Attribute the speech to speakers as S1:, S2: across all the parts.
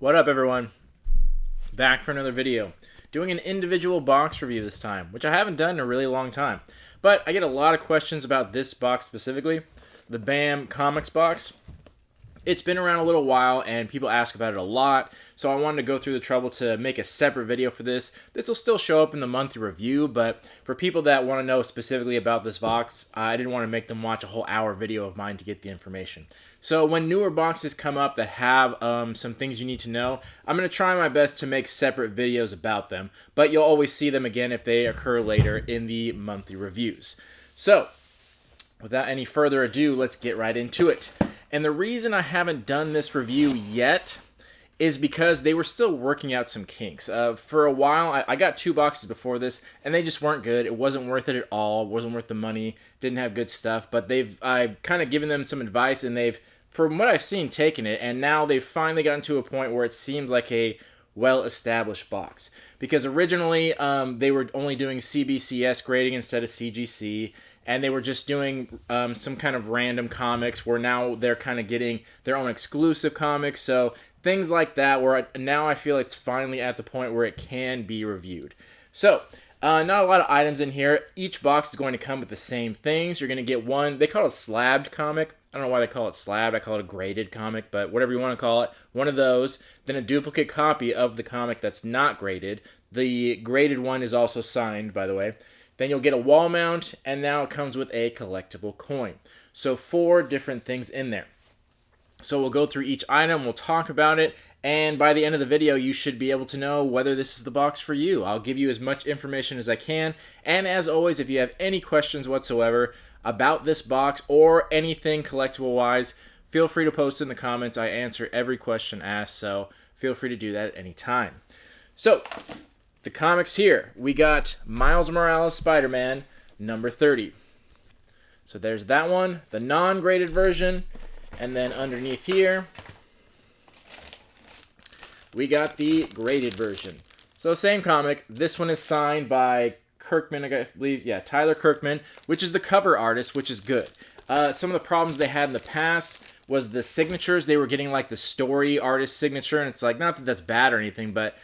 S1: What up, everyone? Back for another video. Doing an individual box review this time, which I haven't done in a really long time. But I get a lot of questions about this box specifically, the BAM Comics box. It's been around a little while and people ask about it a lot, so I wanted to go through the trouble to make a separate video for this. This will still show up in the monthly review, but for people that want to know specifically about this box, I didn't want to make them watch a whole hour video of mine to get the information. So when newer boxes come up that have some things you need to know, I'm going to try my best to make separate videos about them, but you'll always see them again if they occur later in the monthly reviews. So, without any further ado, let's get right into it. And the reason I haven't done this review yet is because they were still working out some kinks. For a while, I got 2 boxes before this, and they just weren't good. It wasn't worth it at all. It wasn't worth the money. Didn't have good stuff. But I've kind of given them some advice, and they've, from what I've seen, taken it. And now they've finally gotten to a point where it seems like a well-established box. Because originally, they were only doing CBCS grading instead of CGC. And they were just doing some kind of random comics, where now they're kind of getting their own exclusive comics. So things like that, where now I feel it's finally at the point where it can be reviewed. So not a lot of items in here. Each box is going to come with the same things. You're going to get one, they call it a slabbed comic. I don't know why they call it slabbed. I call it a graded comic, but whatever you want to call it. One of those. Then a duplicate copy of the comic that's not graded. The graded one is also signed, by the way. Then you'll get a wall mount, and now it comes with a collectible coin. So 4 different things in there. So we'll go through each item, we'll talk about it, and by the end of the video, you should be able to know whether this is the box for you. I'll give you as much information as I can, and as always, if you have any questions whatsoever about this box or anything collectible-wise, feel free to post in the comments. I answer every question asked, so feel free to do that at any time. So, the comics here, we got Miles Morales Spider-Man number 30. So there's that one, the non-graded version, and then underneath here, we got the graded version. So same comic, this one is signed by Kirkham, I believe, yeah, Tyler Kirkham, which is the cover artist, which is good. Some of the problems they had in the past was the signatures. They were getting like the story artist signature, and it's like, not that that's bad or anything, but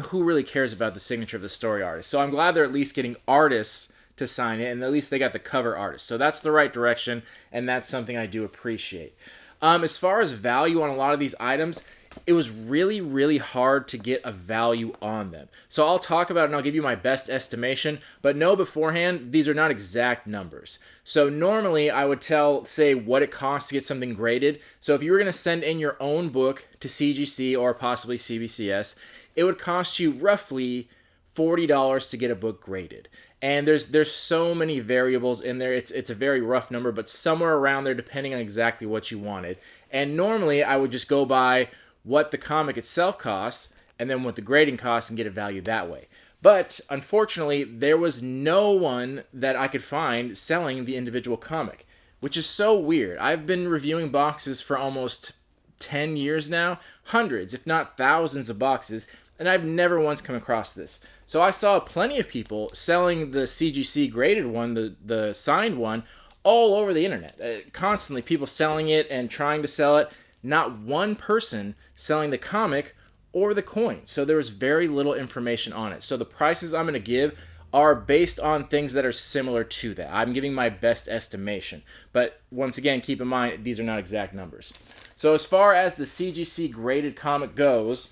S1: who really cares about the signature of the story artist? So I'm glad they're at least getting artists to sign it, and at least they got the cover artist. So that's the right direction, and that's something I do appreciate. As far as value on a lot of these items, it was really, really hard to get a value on them. So I'll talk about it and I'll give you my best estimation, but know beforehand, these are not exact numbers. So normally I would say what it costs to get something graded. So if you were going to send in your own book to CGC or possibly CBCS, it would cost you roughly $40 to get a book graded. And there's so many variables in there. It's a very rough number, but somewhere around there depending on exactly what you wanted. And normally I would just go by what the comic itself costs and then what the grading costs and get a value that way. But unfortunately, there was no one that I could find selling the individual comic, which is so weird. I've been reviewing boxes for almost 10 years now, hundreds if not thousands of boxes, and I've never once come across this. So I saw plenty of people selling the CGC graded one, the signed one, all over the internet. Constantly people selling it and trying to sell it. Not one person selling the comic or the coin. So there was very little information on it. So the prices I'm going to give are based on things that are similar to that. I'm giving my best estimation. But once again, keep in mind, these are not exact numbers. So as far as the CGC graded comic goes,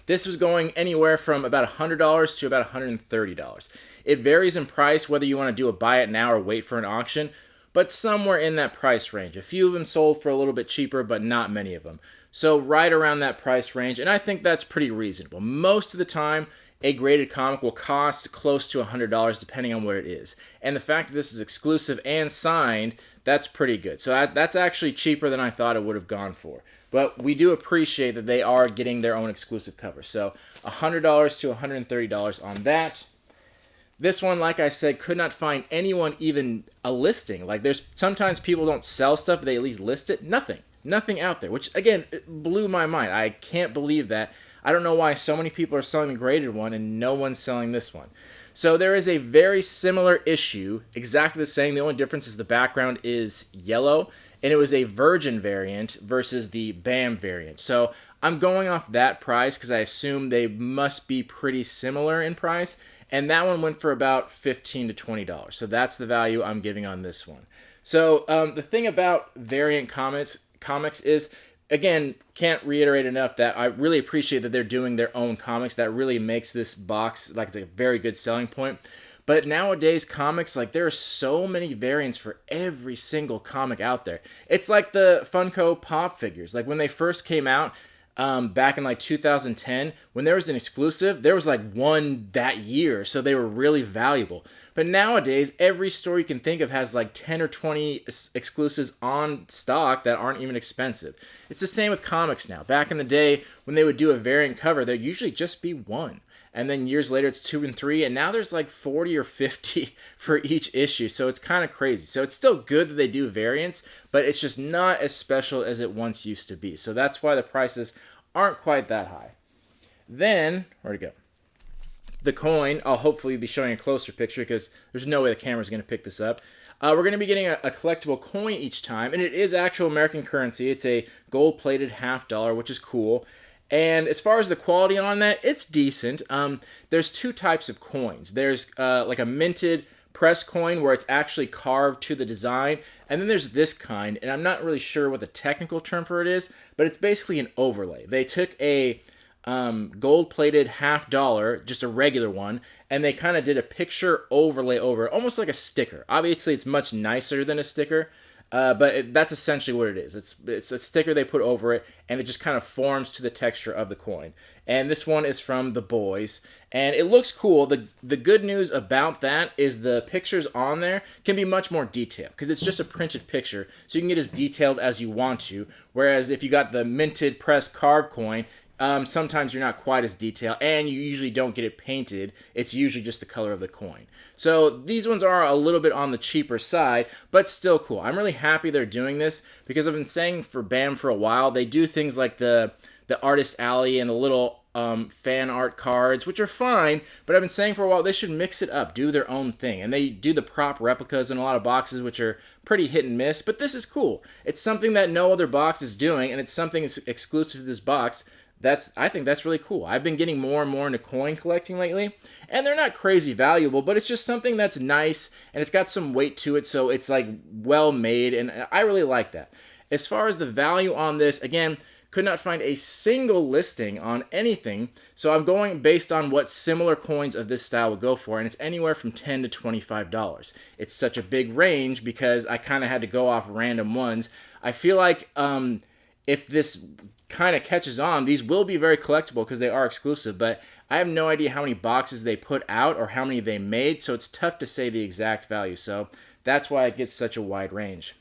S1: this was going anywhere from about $100 to about $130. It varies in price whether you want to do a buy it now or wait for an auction, but somewhere in that price range. A few of them sold for a little bit cheaper, but not many of them. So right around that price range, and I think that's pretty reasonable. Most of the time, a graded comic will cost close to $100 depending on what it is. And the fact that this is exclusive and signed, that's pretty good. So that's actually cheaper than I thought it would have gone for. But we do appreciate that they are getting their own exclusive cover. So $100 to $130 on that. This one, like I said, could not find anyone even a listing. Like there's sometimes people don't sell stuff, but they at least list it. Nothing out there, which again, it blew my mind. I can't believe that. I don't know why so many people are selling the graded one and no one's selling this one. So there is a very similar issue, exactly the same. The only difference is the background is yellow, and it was a Virgin variant versus the BAM variant. So I'm going off that price because I assume they must be pretty similar in price. And that one went for about $15 to $20. So that's the value I'm giving on this one. So the thing about variant comics is, again, can't reiterate enough that I really appreciate that they're doing their own comics. That really makes this box like it's a very good selling point. But nowadays, comics, like, there are so many variants for every single comic out there. It's like the Funko Pop figures. Like, when they first came out, back in like 2010, when there was an exclusive, there was like one that year, so they were really valuable. But nowadays, every store you can think of has like 10 or 20 exclusives on stock that aren't even expensive. It's the same with comics now. Back in the day, when they would do a variant cover, there'd usually just be one. And then years later, it's 2 and 3, and now there's like 40 or 50 for each issue, so it's kind of crazy. So it's still good that they do variants, but it's just not as special as it once used to be. So that's why the prices aren't quite that high. Then, where'd it go? The coin, I'll hopefully be showing a closer picture because there's no way the camera's going to pick this up. We're going to be getting a collectible coin each time, and it is actual American currency. It's a gold-plated $50, which is cool. And as far as the quality on that, it's decent. There's two types of coins. There's like a minted press coin where it's actually carved to the design. And then there's this kind, and I'm not really sure what the technical term for it is, but it's basically an overlay. They took a gold-plated $50, just a regular one, and they kind of did a picture overlay over it, almost like a sticker. Obviously, it's much nicer than a sticker, but that's essentially what it is. It's a sticker they put over it, and it just kind of forms to the texture of the coin. And this one is from The Boys, and it looks cool. The good news about that is the pictures on there can be much more detailed, because it's just a printed picture, so you can get as detailed as you want to, whereas if you got the minted press carved coin, sometimes you're not quite as detailed, and you usually don't get it painted. It's usually just the color of the coin. So these ones are a little bit on the cheaper side, but still cool. I'm really happy they're doing this because I've been saying for BAM for a while, they do things like the Artist Alley and the little fan art cards, which are fine, but I've been saying for a while they should mix it up, do their own thing. And they do the prop replicas in a lot of boxes, which are pretty hit and miss, but this is cool. It's something that no other box is doing, and it's something that's exclusive to this box. I think that's really cool. I've been getting more and more into coin collecting lately, and they're not crazy valuable, but it's just something that's nice, and it's got some weight to it, so it's like well made, and I really like that. As far as the value on this, again, could not find a single listing on anything, so I'm going based on what similar coins of this style would go for, and it's anywhere from $10 to $25. It's such a big range because I kind of had to go off random ones. I feel like if this kind of catches on, these will be very collectible because they are exclusive, but I have no idea how many boxes they put out or how many they made, so it's tough to say the exact value, so that's why it gets such a wide range.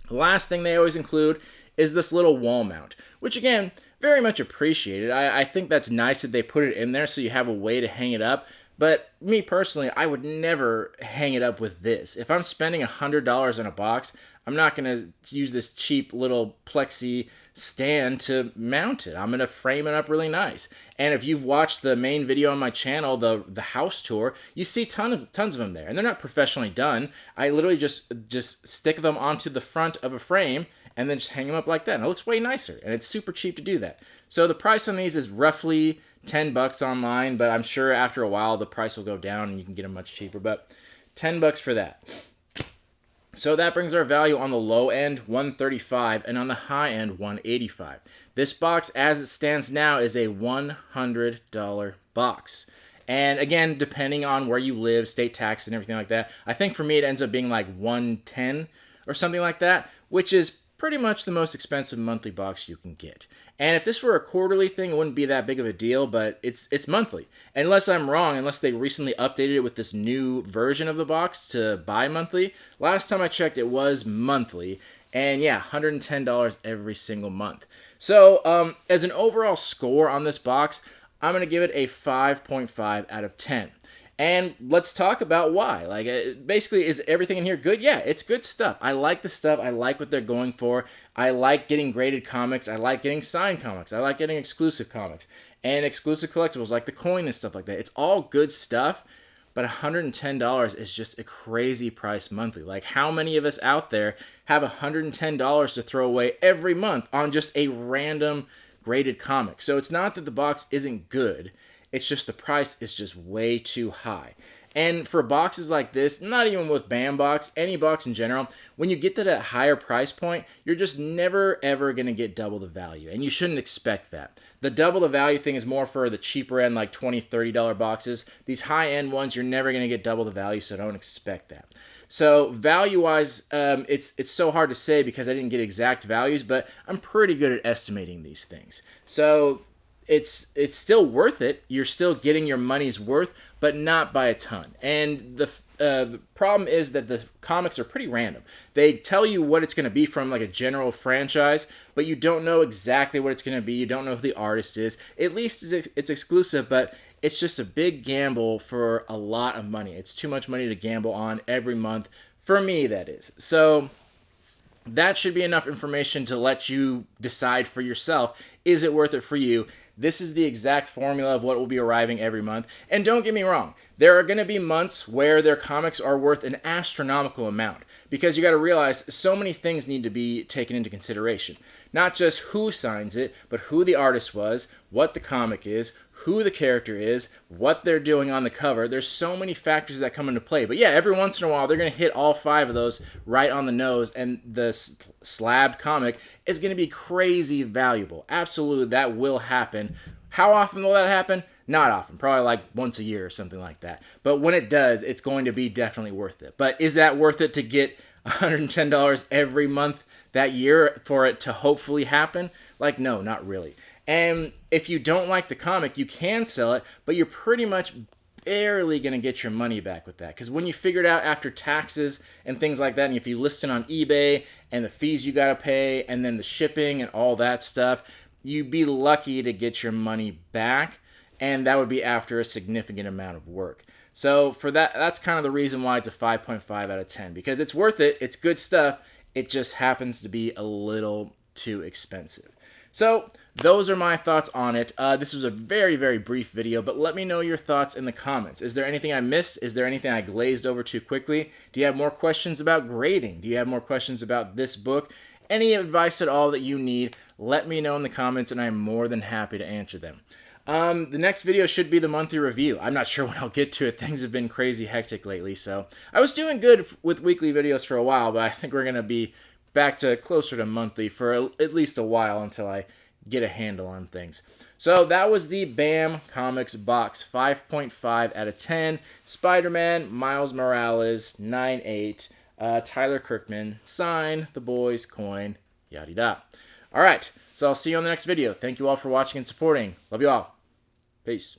S1: The last thing they always include is this little wall mount, which again, very much appreciated. I think that's nice that they put it in there so you have a way to hang it up, but me personally, I would never hang it up with this. If I'm spending $100 on a box, I'm not going to use this cheap little plexi stand to mount it. I'm going to frame it up really nice. And if you've watched the main video on my channel, the house tour, you see tons of them there. And they're not professionally done. I literally just stick them onto the front of a frame and then just hang them up like that. And it looks way nicer. And it's super cheap to do that. So the price on these is roughly $10 online, but I'm sure after a while the price will go down and you can get them much cheaper. But $10 for that. So that brings our value on the low end, $135, and on the high end, $185. This box, as it stands now, is a $100 box. And again, depending on where you live, state tax and everything like that, I think for me it ends up being like $110 or something like that, which is pretty much the most expensive monthly box you can get. And if this were a quarterly thing, it wouldn't be that big of a deal, but it's monthly. Unless I'm wrong, unless they recently updated it with this new version of the box to buy monthly. Last time I checked, it was monthly. And yeah, $110 every single month. So as an overall score on this box, I'm going to give it a 5.5 out of 10. And let's talk about why. Like, basically, is everything in here good? Yeah, it's good stuff. I like the stuff. I like what they're going for. I like getting graded comics. I like getting signed comics. I like getting exclusive comics. And exclusive collectibles like the coin and stuff like that. It's all good stuff, but $110 is just a crazy price monthly. Like, how many of us out there have $110 to throw away every month on just a random graded comic. So it's not that the box isn't good, it's just the price is just way too high. And for boxes like this, not even with BAM box, any box in general, when you get to that higher price point, you're just never ever going to get double the value. And you shouldn't expect that. The double the value thing is more for the cheaper end, like $20, $30 boxes. These high end ones, you're never going to get double the value, so don't expect that. So value-wise, it's so hard to say because I didn't get exact values, but I'm pretty good at estimating these things. So it's still worth it. You're still getting your money's worth, but not by a ton. And the problem is that the comics are pretty random. They tell you what it's going to be from like a general franchise, but you don't know exactly what it's going to be. You don't know who the artist is. At least it's exclusive, but it's just a big gamble for a lot of money. It's too much money to gamble on every month. For me, that is. So that should be enough information to let you decide for yourself, is it worth it for you? This is the exact formula of what will be arriving every month. And don't get me wrong, there are going to be months where their comics are worth an astronomical amount, because you got to realize so many things need to be taken into consideration. Not just who signs it, but who the artist was, what the comic is, who the character is, what they're doing on the cover. There's so many factors that come into play. But yeah, every once in a while, they're going to hit all 5 of those right on the nose, and the slabbed comic is going to be crazy valuable. Absolutely, that will happen. How often will that happen? Not often. Probably like once a year or something like that. But when it does, it's going to be definitely worth it. But is that worth it to get $110 every month that year for it to hopefully happen? Like, no, not really. And if you don't like the comic, you can sell it, but you're pretty much barely going to get your money back with that. Because when you figure it out after taxes and things like that, and if you list it on eBay and the fees you got to pay and then the shipping and all that stuff, you'd be lucky to get your money back, and that would be after a significant amount of work. So for that, that's kind of the reason why it's a 5.5 out of 10, because it's worth it. It's good stuff. It just happens to be a little too expensive. So those are my thoughts on it. This was a very, very brief video, but let me know your thoughts in the comments. Is there anything I missed? Is there anything I glazed over too quickly? Do you have more questions about grading? Do you have more questions about this book? Any advice at all that you need, let me know in the comments, and I'm more than happy to answer them. The next video should be the monthly review. I'm not sure when I'll get to it. Things have been crazy hectic lately, so I was doing good with weekly videos for a while, but I think we're going to be back to closer to monthly for at least a while until I get a handle on things. So that was the BAM Comics box, 5.5 out of 10. Spider-Man, Miles Morales, 9.8. Tyler Kirkham, sign, the boys, coin, yada da. All right, so I'll see you on the next video. Thank you all for watching and supporting. Love you all. Peace.